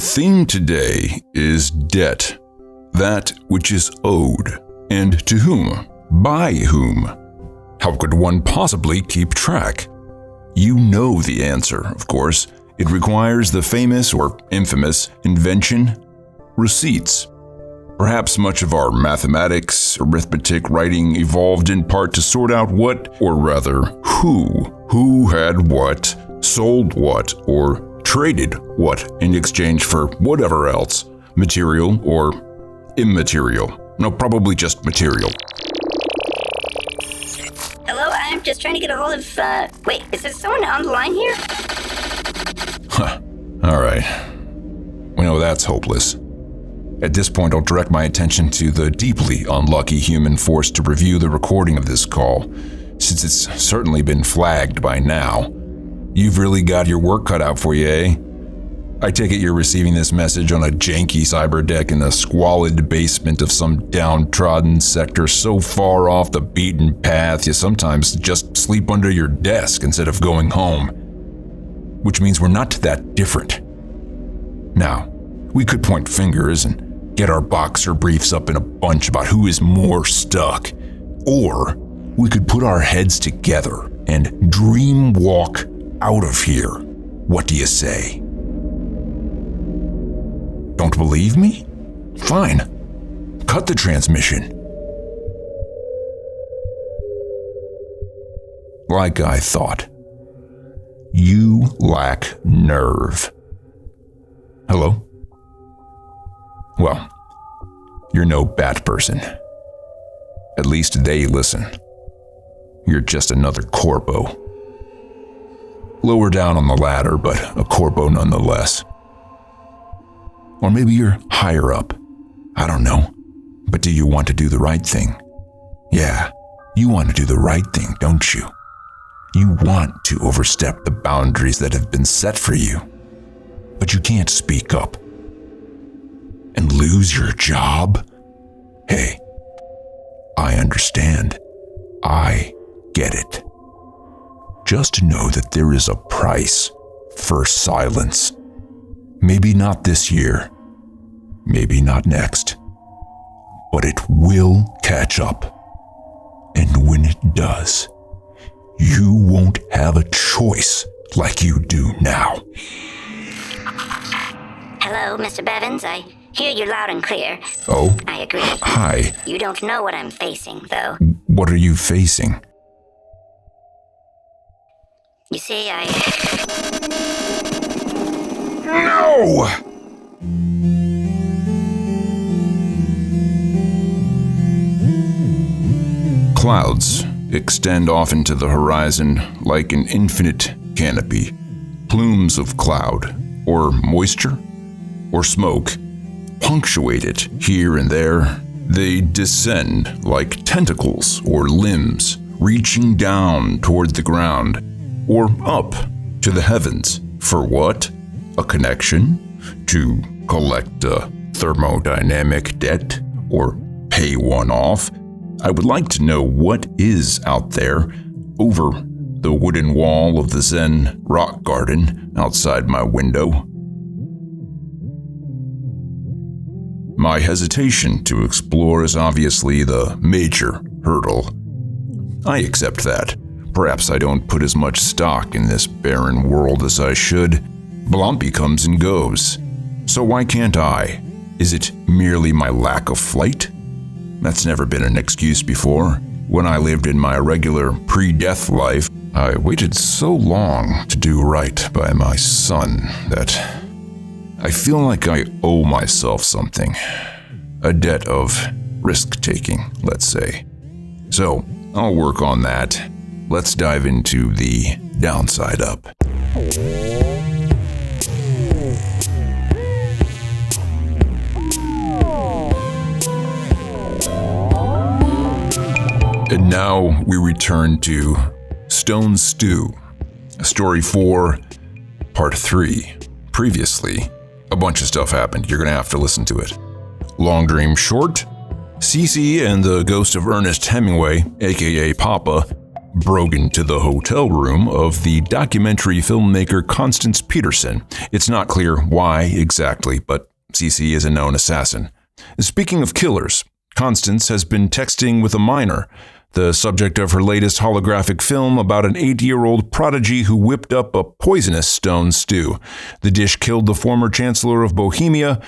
theme today is debt, that which is owed, and to whom, by whom. How could one possibly keep track? You know the answer, of course. It requires the famous or infamous invention, receipts. Perhaps much of our mathematics, arithmetic, writing evolved in part to sort out what, or rather, who had what, sold what, or traded what in exchange for whatever else, material or immaterial. No, probably just material. Hello, I'm just trying to get a hold of, wait, is there someone on the line here? Huh. All right. We know that's hopeless. At this point, I'll direct my attention to the deeply unlucky human forced to review the recording of this call, since it's certainly been flagged by now. You've really got your work cut out for you, eh? I take it you're receiving this message on a janky cyber deck in the squalid basement of some downtrodden sector so far off the beaten path you sometimes just sleep under your desk instead of going home. Which means we're not that different. Now, we could point fingers and get our boxer briefs up in a bunch about who is more stuck. Or we could put our heads together and dream walk out of here. What do you say? Don't believe me? Fine. Cut the transmission. Like I thought. You lack nerve. Hello? Well, you're no bat person. At least they listen. You're just another corpo. Lower down on the ladder, but a corpo nonetheless. Or maybe you're higher up. I don't know. But do you want to do the right thing? Yeah, you want to do the right thing, don't you? You want to overstep the boundaries that have been set for you. But you can't speak up. And lose your job? Hey, I understand. I get it. Just know that there is a price for silence. Maybe not this year, maybe not next, but it will catch up. And when it does, you won't have a choice like you do now. Hello, Mr. Bevins. I hear you loud and clear. Oh? I agree. Hi. You don't know what I'm facing, though. What are you facing? You see, No! Clouds extend off into the horizon like an infinite canopy. Plumes of cloud, or moisture, or smoke, punctuate it here and there. They descend like tentacles or limbs, reaching down toward the ground, or up to the heavens. For what? A connection? To collect a thermodynamic debt? Or pay one off? I would like to know what is out there over the wooden wall of the Zen rock garden outside my window. My hesitation to explore is obviously the major hurdle. I accept that. Perhaps I don't put as much stock in this barren world as I should. Blumpy comes and goes. So why can't I? Is it merely my lack of flight? That's never been an excuse before. When I lived in my regular pre-death life, I waited so long to do right by my son that I feel like I owe myself something. A debt of risk-taking, let's say. So, I'll work on that. Let's dive into the downside up. And now we return to Stone Stew, Story 4, Part 3. Previously, a bunch of stuff happened. You're going to have to listen to it. Long dream short, Cece and the ghost of Ernest Hemingway, aka Papa, broke into the hotel room of the documentary filmmaker Constance Peterson. It's not clear why exactly, but CC is a known assassin. Speaking of killers, Constance has been texting with a minor, the subject of her latest holographic film about an 8-year-old prodigy who whipped up a poisonous stone stew. The dish killed the former Chancellor of Bohemia.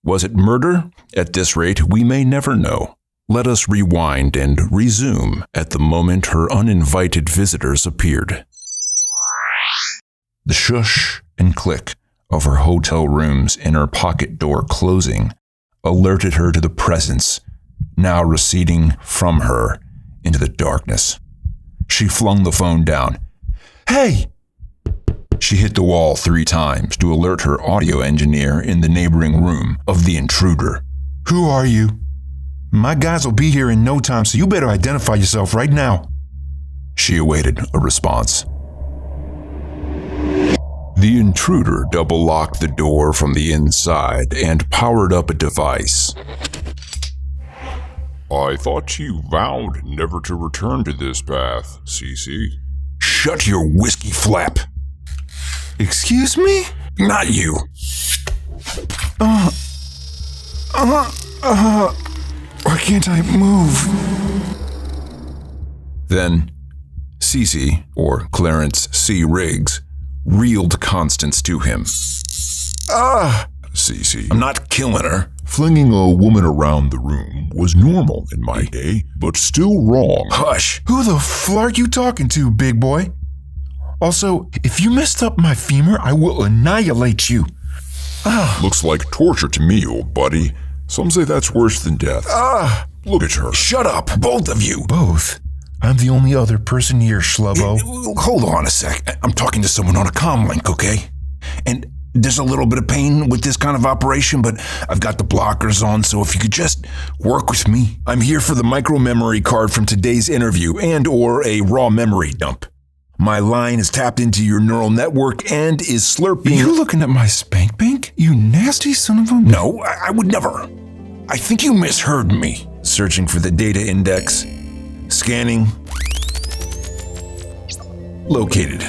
Was it murder? At this rate, we may never know. Let us rewind and resume at the moment her uninvited visitors appeared. The shush and click of her hotel room's inner pocket door closing alerted her to the presence now receding from her into the darkness. She flung the phone down. "Hey!" She hit the wall 3 times to alert her audio engineer in the neighboring room of the intruder. "Who are you? My guys will be here in no time, so you better identify yourself right now." She awaited a response. The intruder double-locked the door from the inside and powered up a device. "I thought you vowed never to return to this path, CC." "Shut your whiskey flap." "Excuse me?" "Not you." Why can't I move?" Then, Cece, or Clarence C. Riggs, reeled Constance to him. CC, "I'm not killing her." flinging a woman around the room was normal in my day, but still wrong. "Hush." "Who the flark you talking to, big boy? Also, if you messed up my femur, I will annihilate you." Looks like torture to me, old buddy. Some say that's worse than death. Look at her. "Shut up, both of you." "Both? I'm the only other person here, schlubbo." Hold on a sec. I'm talking to someone on a comm link, okay? And there's a little bit of pain with this kind of operation, but I've got the blockers on, so if you could just work with me. I'm here for the micro memory card from today's interview and or a raw memory dump. My line is tapped into your neural network and is slurping. You looking at my spank bank? You nasty son of a... No, I would never. I think you misheard me. Searching for the data index. Scanning. Located.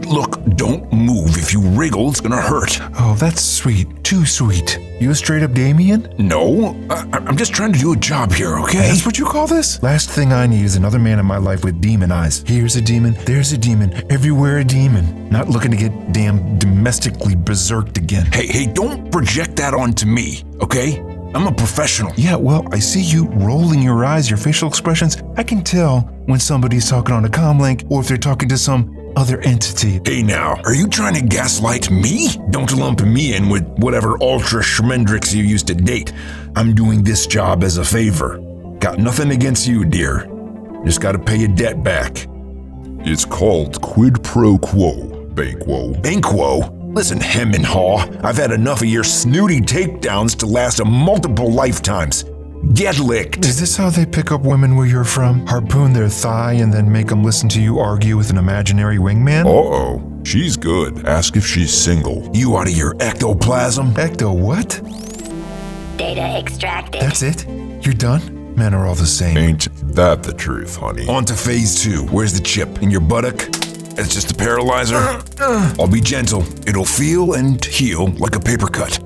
Look, don't move. If you wriggle, it's gonna hurt. Oh, that's sweet. Too sweet. You a straight-up Damien? No, I'm just trying to do a job here, okay? That's what you call this? Last thing I need is another man in my life with demon eyes. Here's a demon, there's a demon, everywhere a demon. Not looking to get damn domestically berserked again. Hey, don't project that onto me, okay? I'm a professional. Yeah, well, I see you rolling your eyes, your facial expressions. I can tell when somebody's talking on a comm link or if they're talking to some other entity. Hey now, are you trying to gaslight me? Don't lump me in with whatever ultra schmendrix you used to date. I'm doing this job as a favor. Got nothing against you, dear. Just gotta pay your debt back. It's called quid pro quo, Banquo. Banquo? Listen, hem and haw, I've had enough of your snooty takedowns to last multiple lifetimes. Get licked. Is this how they pick up women where you're from? Harpoon their thigh and then make them listen to you argue with an imaginary wingman? Uh-oh, she's good. Ask if she's single. You out of your ectoplasm? Ecto what? Data extracted. That's it? You're done? Men are all the same. Ain't that the truth, honey? On to phase 2. Where's the chip? In your buttock? It's just a paralyzer? I'll be gentle. It'll feel and heal like a paper cut.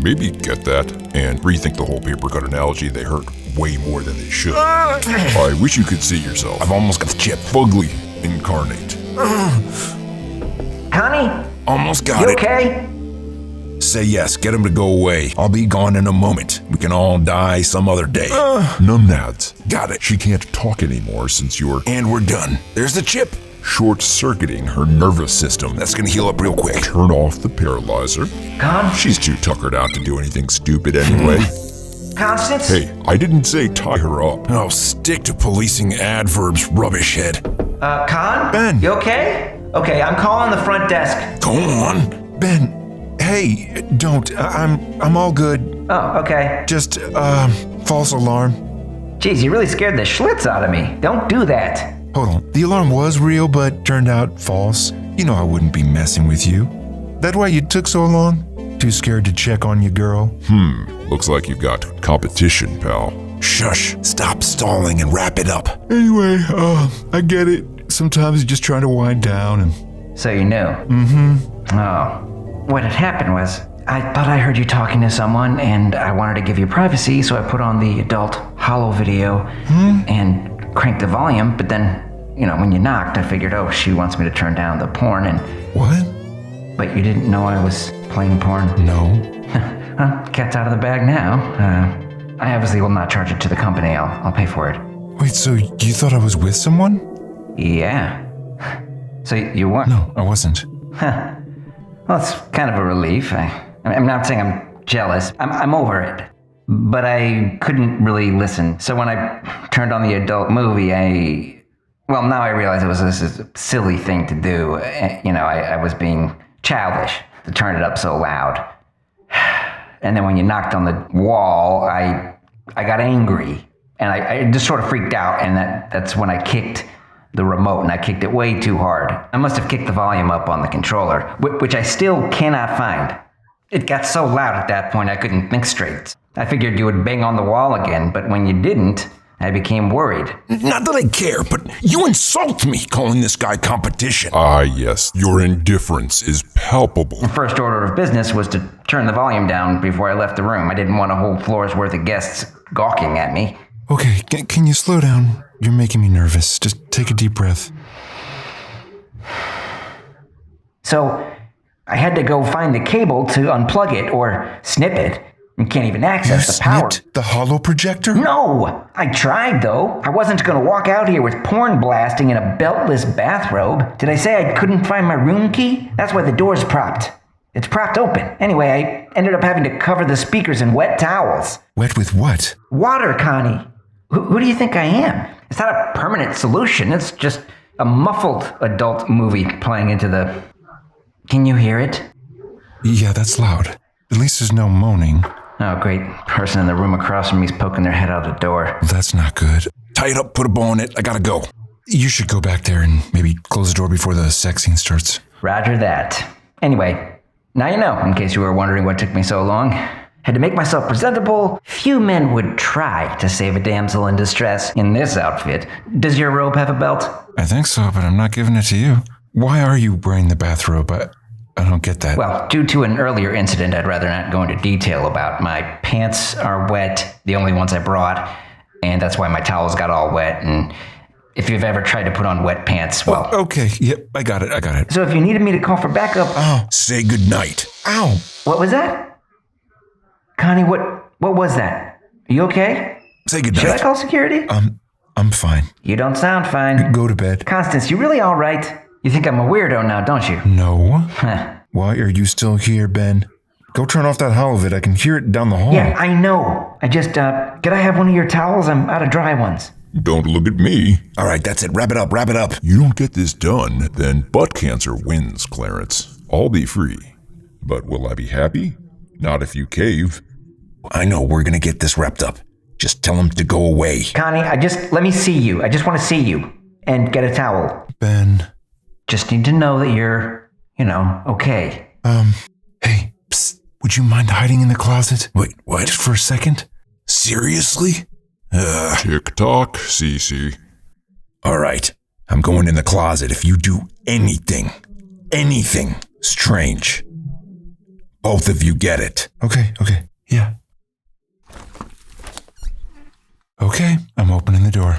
Maybe get that and rethink the whole paper cut analogy. They hurt way more than they should. I wish you could see yourself. I've almost got the chip. Fugly incarnate. Connie? Almost got You it. okay? Say yes. Get him to go away. I'll be gone in a moment. We can all die some other day. Numbnads. Got it. She can't talk anymore since you're And we're done. There's the chip. short-circuiting her nervous system. That's gonna heal up real quick. Turn off the paralyzer. Con? She's too tuckered out to do anything stupid anyway. Constance? Hey, I didn't say tie her up. Oh, stick to policing adverbs, rubbish head. Con? Ben. You okay? Okay, I'm calling the front desk. Go on. Ben, hey, don't. I'm all good. Oh, okay. Just, false alarm. Jeez, you really scared the schlitz out of me. Don't do that. Hold on. The alarm was real, but turned out false. You know I wouldn't be messing with you. That why you took so long? Too scared to check on your girl? Looks like you've got competition, pal. Shush. Stop stalling and wrap it up. Anyway, I get it. Sometimes you're just trying to wind down and... So you knew? Mm-hmm. Oh. What had happened was, I thought I heard you talking to someone, and I wanted to give you privacy, so I put on the adult holo video and cranked the volume, but then, when you knocked, I figured, oh, she wants me to turn down the porn, and... What? But you didn't know I was playing porn? No. Well, cat's out of the bag now. I obviously will not charge it to the company. I'll pay for it. Wait, so you thought I was with someone? Yeah. So you weren't? No, I wasn't. Huh. Well, it's kind of a relief. I'm not saying I'm jealous. I'm over it. But I couldn't really listen. So when I turned on the adult movie, now I realize it was a silly thing to do. I was being childish to turn it up so loud. And then when you knocked on the wall, I got angry. And I just sort of freaked out. And that's when I kicked the remote, and I kicked it way too hard. I must have kicked the volume up on the controller, which I still cannot find. It got so loud at that point I couldn't think straight. I figured you would bang on the wall again, but when you didn't, I became worried. Not that I care, but you insult me calling this guy competition. Ah, yes, your indifference is palpable. The first order of business was to turn the volume down before I left the room. I didn't want a whole floor's worth of guests gawking at me. Okay, can you slow down? You're making me nervous. Just take a deep breath. So, I had to go find the cable to unplug it or snip it. You can't even access the power. Snipped the holo projector? No! I tried, though. I wasn't going to walk out here with porn blasting in a beltless bathrobe. Did I say I couldn't find my room key? That's why the door's propped. It's propped open. Anyway, I ended up having to cover the speakers in wet towels. Wet with what? Water, Connie. Who do you think I am? It's not a permanent solution. It's just a muffled adult movie playing into the... Can you hear it? Yeah, that's loud. At least there's no moaning. Oh, great. Person in the room across from me's poking their head out the door. That's not good. Tie it up, put a bow on it. I gotta go. You should go back there and maybe close the door before the sex scene starts. Roger that. Anyway, now you know, in case you were wondering what took me so long. Had to make myself presentable. Few men would try to save a damsel in distress in this outfit. Does your robe have a belt? I think so, but I'm not giving it to you. Why are you wearing the bathrobe? I don't get that. Well, due to an earlier incident I'd rather not go into detail about. My pants are wet, the only ones I brought, and that's why my towels got all wet. And if you've ever tried to put on wet pants, well... Oh, okay, yep, I got it. So if you needed me to call for backup... Oh, say goodnight. Ow! What was that? Connie, what was that? Are you okay? Say goodnight. Should I call security? I'm fine. You don't sound fine. Go to bed. Constance, you really all right? You think I'm a weirdo now, don't you? No. Why are you still here, Ben? Go turn off that holovid. I can hear it down the hall. Yeah, I know. I just, could I have one of your towels? I'm out of dry ones. Don't look at me. All right, that's it. Wrap it up. You don't get this done, then butt cancer wins, Clarence. I'll be free. But will I be happy? Not if you cave. I know we're gonna get this wrapped up. Just tell him to go away. Connie, let me see you. I just want to see you. And get a towel. Ben. Just need to know that you're, okay. Hey, psst. Would you mind hiding in the closet? Wait, what? Just for a second? Seriously? Tick-tock, Cece. All right. I'm going in the closet if you do anything strange. Both of you get it. Okay. Yeah. Okay, I'm opening the door.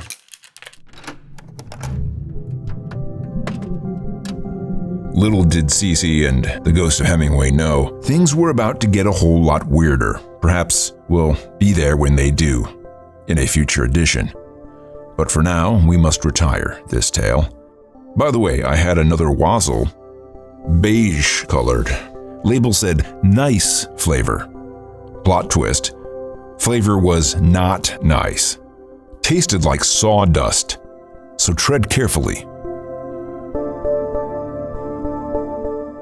Little did Cece and the ghost of Hemingway know, things were about to get a whole lot weirder. Perhaps we'll be there when they do, in a future edition. But for now, we must retire this tale. By the way, I had another Wazzle, beige colored. Label said nice flavor. Plot twist, flavor was not nice. Tasted like sawdust, so tread carefully.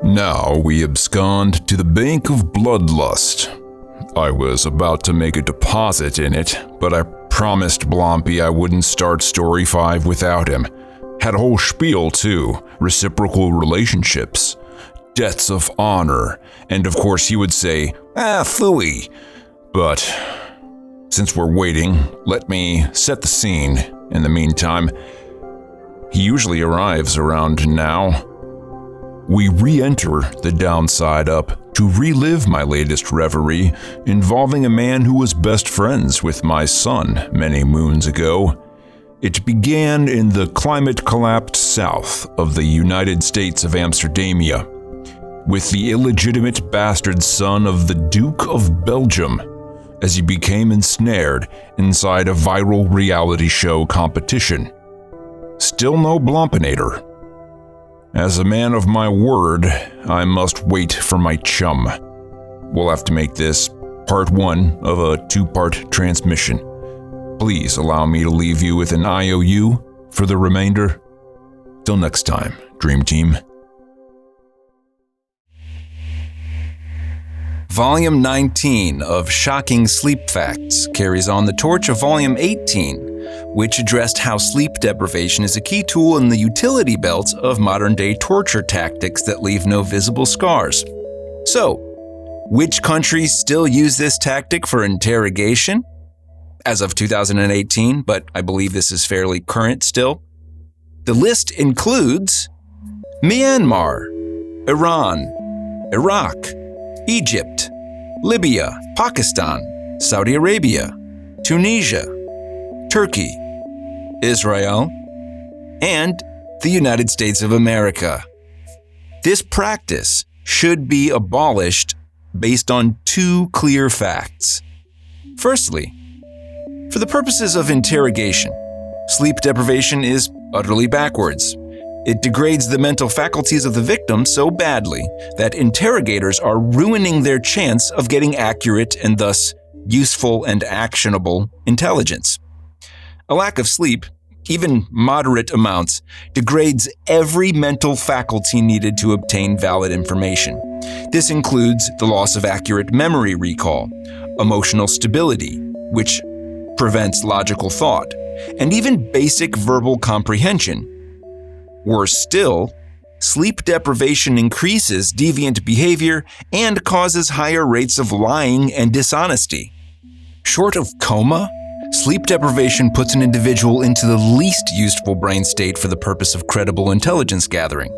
Now we abscond to the bank of bloodlust. I was about to make a deposit in it, but I promised Blompy I wouldn't start Story 5 without him. Had a whole spiel too, reciprocal relationships, debts of honor, and of course he would say, phooey. But Since we're waiting, let me set the scene. In the meantime, he usually arrives around now. We re-enter the downside up to relive my latest reverie involving a man who was best friends with my son many moons ago. It began in the climate-collapsed south of the United States of Amsterdamia, with the illegitimate bastard son of the Duke of Belgium, as he became ensnared inside a viral reality show competition. Still no Blompinator. As a man of my word, I must wait for my chum. We'll have to make this part 1 of a 2-part transmission. Please allow me to leave you with an IOU for the remainder. Till next time, Dream Team. Volume 19 of Shocking Sleep Facts carries on the torch of Volume 18, which addressed how sleep deprivation is a key tool in the utility belt of modern-day torture tactics that leave no visible scars. So, which countries still use this tactic for interrogation? As of 2018, but I believe this is fairly current still. The list includes Myanmar, Iran, Iraq, Egypt, Libya, Pakistan, Saudi Arabia, Tunisia, Turkey, Israel, and the United States of America. This practice should be abolished based on 2 clear facts. Firstly, for the purposes of interrogation, sleep deprivation is utterly backwards. It degrades the mental faculties of the victim so badly that interrogators are ruining their chance of getting accurate and thus useful and actionable intelligence. A lack of sleep, even moderate amounts, degrades every mental faculty needed to obtain valid information. This includes the loss of accurate memory recall, emotional stability, which prevents logical thought, and even basic verbal comprehension. Worse still, sleep deprivation increases deviant behavior and causes higher rates of lying and dishonesty. Short of coma, sleep deprivation puts an individual into the least useful brain state for the purpose of credible intelligence gathering.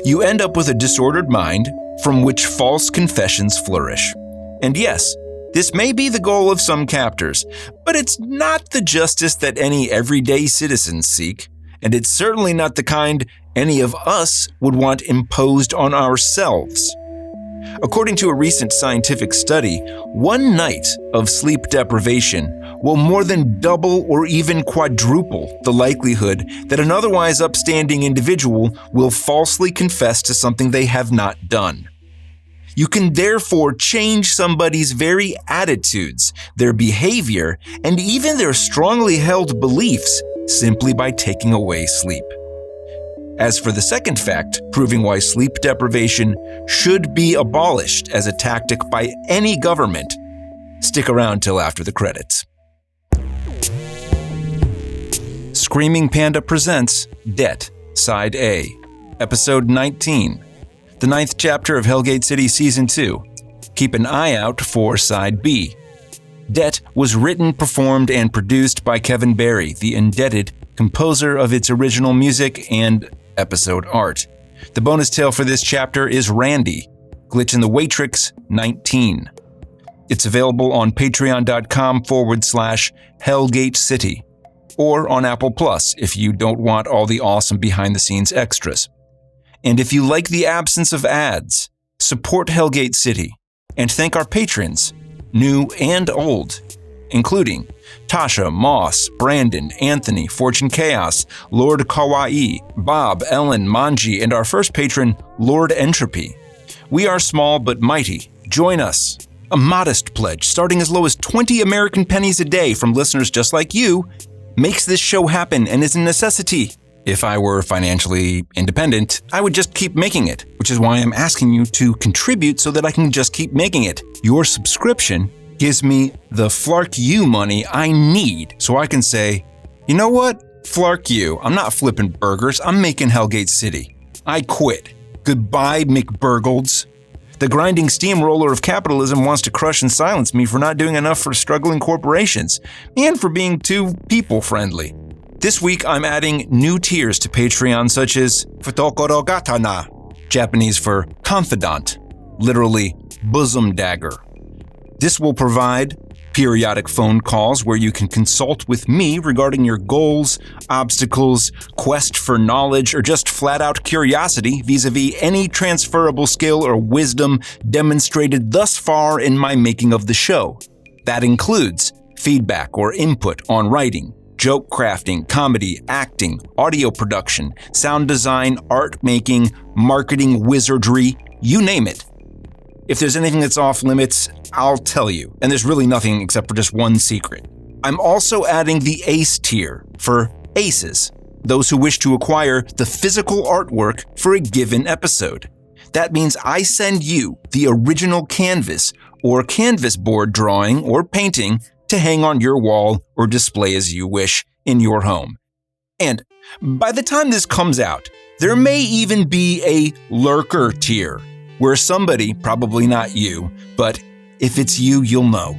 You end up with a disordered mind from which false confessions flourish. And yes, this may be the goal of some captors, but it's not the justice that any everyday citizens seek, and it's certainly not the kind any of us would want imposed on ourselves. According to a recent scientific study, 1 night of sleep deprivation will more than double or even quadruple the likelihood that an otherwise upstanding individual will falsely confess to something they have not done. You can therefore change somebody's very attitudes, their behavior, and even their strongly held beliefs simply by taking away sleep. As for the second fact, proving why sleep deprivation should be abolished as a tactic by any government, stick around till after the credits. Screaming Panda Presents Debt, Side A, Episode 19, the 9th chapter of Hellgate City Season 2. Keep an eye out for Side B. Debt was written, performed, and produced by Kevin Berrey, the indebted composer of its original music and episode art. The bonus tale for this chapter is Randy, Glitch in the Watrix 19. It's available on patreon.com/Hellgate City, or on Apple Plus if you don't want all the awesome behind-the-scenes extras. And if you like the absence of ads, support Hellgate City and thank our patrons, new and old, including Tasha, Moss, Brandon, Anthony, Fortune Chaos, Lord Kawaii, Bob, Ellen, Manji, and our first patron, Lord Entropy. We are small but mighty. Join us. A modest pledge starting as low as 20 American pennies a day from listeners just like you makes this show happen and is a necessity. If I were financially independent, I would just keep making it, which is why I'm asking you to contribute so that I can just keep making it. Your subscription gives me the flark you money I need so I can say, you know what? Flark you. I'm not flipping burgers. I'm making Hellgate City. I quit. Goodbye, McBurgles. The grinding steamroller of capitalism wants to crush and silence me for not doing enough for struggling corporations and for being too people-friendly. This week, I'm adding new tiers to Patreon such as Futokoro Gatana, Japanese for confidant, literally bosom dagger. This will provide periodic phone calls where you can consult with me regarding your goals, obstacles, quest for knowledge, or just flat-out curiosity vis-a-vis any transferable skill or wisdom demonstrated thus far in my making of the show. That includes feedback or input on writing, joke crafting, comedy, acting, audio production, sound design, art making, marketing, wizardry, you name it. If there's anything that's off limits, I'll tell you, and there's really nothing except for just one secret. I'm also adding the Ace tier for aces, those who wish to acquire the physical artwork for a given episode. That means I send you the original canvas or canvas board drawing or painting to hang on your wall or display as you wish in your home. And by the time this comes out, there may even be a lurker tier, where somebody, probably not you, but if it's you, you'll know,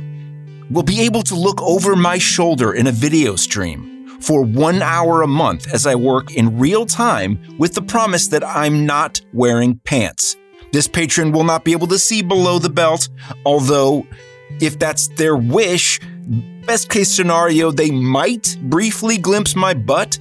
will be able to look over my shoulder in a video stream for 1 hour a month as I work in real time with the promise that I'm not wearing pants. This patron will not be able to see below the belt, although if that's their wish, best case scenario, they might briefly glimpse my butt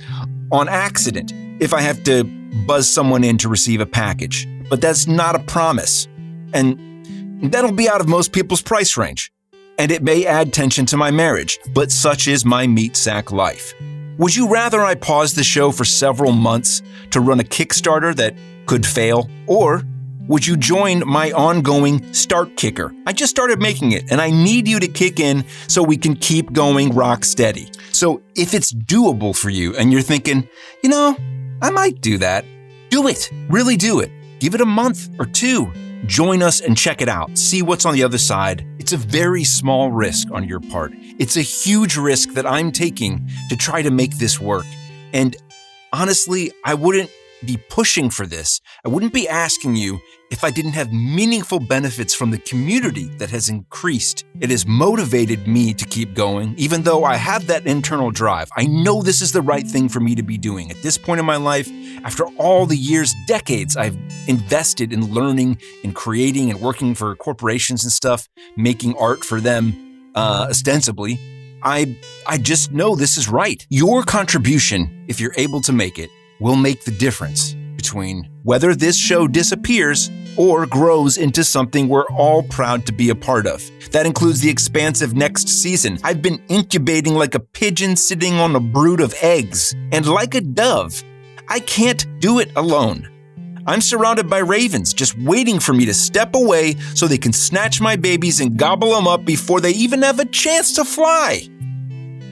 on accident if I have to buzz someone in to receive a package. But that's not a promise, and that'll be out of most people's price range. And it may add tension to my marriage, but such is my meat sack life. Would you rather I pause the show for several months to run a Kickstarter that could fail? Or would you join my ongoing Start Kicker? I just started making it, and I need you to kick in so we can keep going rock steady. So if it's doable for you and you're thinking, I might do that, do it. Really do it. Give it a month or two. Join us and check it out. See what's on the other side. It's a very small risk on your part. It's a huge risk that I'm taking to try to make this work. And honestly, I wouldn't be pushing for this. I wouldn't be asking you if I didn't have meaningful benefits from the community that has increased. It has motivated me to keep going, even though I have that internal drive. I know this is the right thing for me to be doing. At this point in my life, after all the years, decades, I've invested in learning and creating and working for corporations and stuff, making art for them, ostensibly. I just know this is right. Your contribution, if you're able to make it, will make the difference between whether this show disappears or grows into something we're all proud to be a part of. That includes the expansive next season. I've been incubating like a pigeon sitting on a brood of eggs, and like a dove, I can't do it alone. I'm surrounded by ravens just waiting for me to step away so they can snatch my babies and gobble them up before they even have a chance to fly.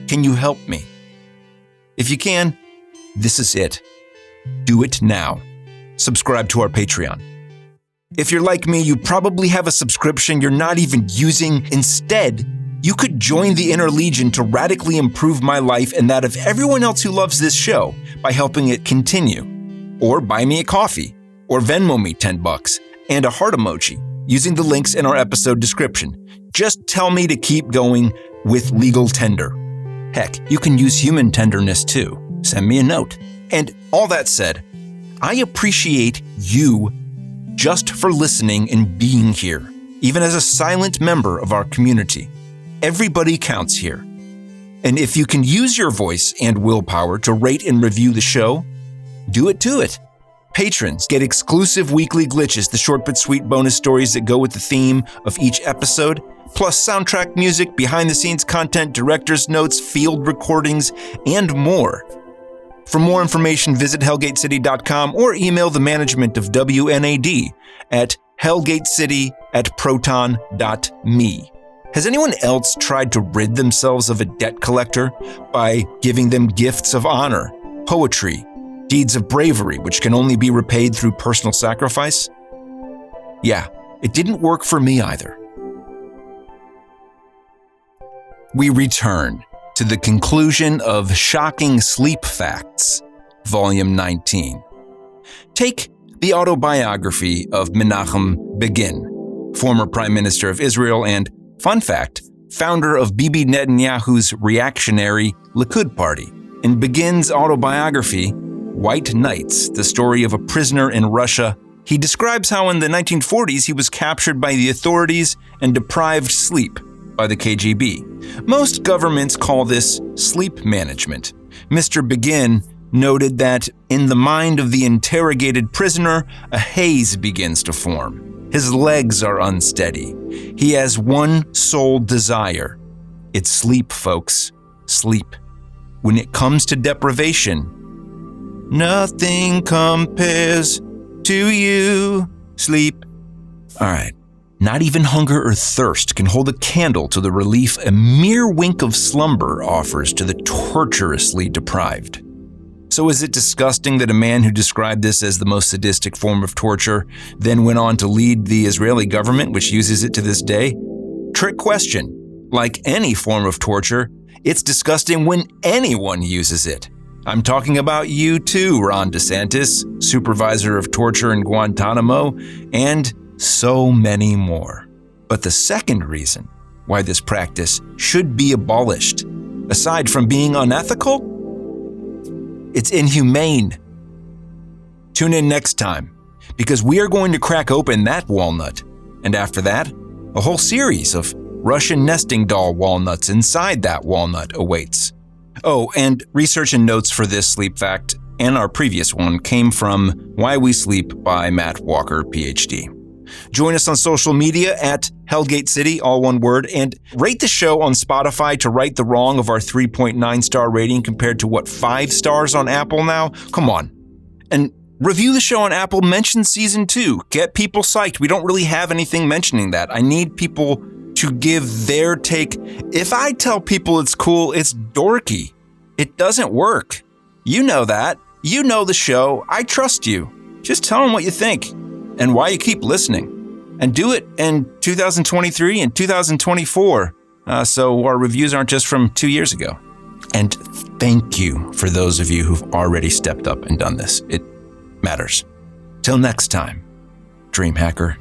Can you help me? If you can, this is it. Do it now. Subscribe to our Patreon. If you're like me, you probably have a subscription you're not even using. Instead, you could join the Inner Legion to radically improve my life and that of everyone else who loves this show by helping it continue. Or buy me a coffee, or Venmo me $10 and a heart emoji using the links in our episode description. Just tell me to keep going with legal tender. Heck, you can use human tenderness too. Send me a note. And all that said, I appreciate you just for listening and being here, even as a silent member of our community. Everybody counts here. And if you can use your voice and willpower to rate and review the show, do it to it. Patrons get exclusive weekly glitches, the short but sweet bonus stories that go with the theme of each episode, plus soundtrack music, behind-the-scenes content, director's notes, field recordings, and more. For more information, visit hellgatecity.com or email the management of WNAD at hellgatecity@proton.me. Has anyone else tried to rid themselves of a debt collector by giving them gifts of honor, poetry, deeds of bravery, which can only be repaid through personal sacrifice? Yeah, it didn't work for me either. We return to the conclusion of Shocking Sleep Facts, Volume 19. Take the autobiography of Menachem Begin, former Prime Minister of Israel and, fun fact, founder of Bibi Netanyahu's reactionary Likud party. In Begin's autobiography, White Nights, the story of a prisoner in Russia, he describes how in the 1940s he was captured by the authorities and deprived sleep by the KGB. Most governments call this sleep management. Mr. Begin noted that in the mind of the interrogated prisoner, a haze begins to form. His legs are unsteady. He has one sole desire. It's sleep, folks. Sleep. When it comes to deprivation, nothing compares to you. Sleep. All right. Not even hunger or thirst can hold a candle to the relief a mere wink of slumber offers to the torturously deprived. So is it disgusting that a man who described this as the most sadistic form of torture then went on to lead the Israeli government, which uses it to this day? Trick question. Like any form of torture, it's disgusting when anyone uses it. I'm talking about you too, Ron DeSantis, supervisor of torture in Guantanamo, and so many more. But the second reason why this practice should be abolished, aside from being unethical, it's inhumane. Tune in next time, because we are going to crack open that walnut, and after that, a whole series of Russian nesting doll walnuts inside that walnut awaits. Oh, and research and notes for this sleep fact and our previous one came from Why We Sleep by Matt Walker, PhD. Join us on social media at Hellgate City, all one word, and rate the show on Spotify to right the wrong of our 3.9 star rating compared to 5 stars on Apple now? Come on. And review the show on Apple, mention season 2. Get people psyched. We don't really have anything mentioning that. I need people to give their take. If I tell people it's cool, it's dorky. It doesn't work. You know that. You know the show. I trust you. Just tell them what you think and why you keep listening. And do it in 2023 and 2024, so our reviews aren't just from 2 years ago. And thank you for those of you who've already stepped up and done this. It matters. Till next time, Dream Hacker.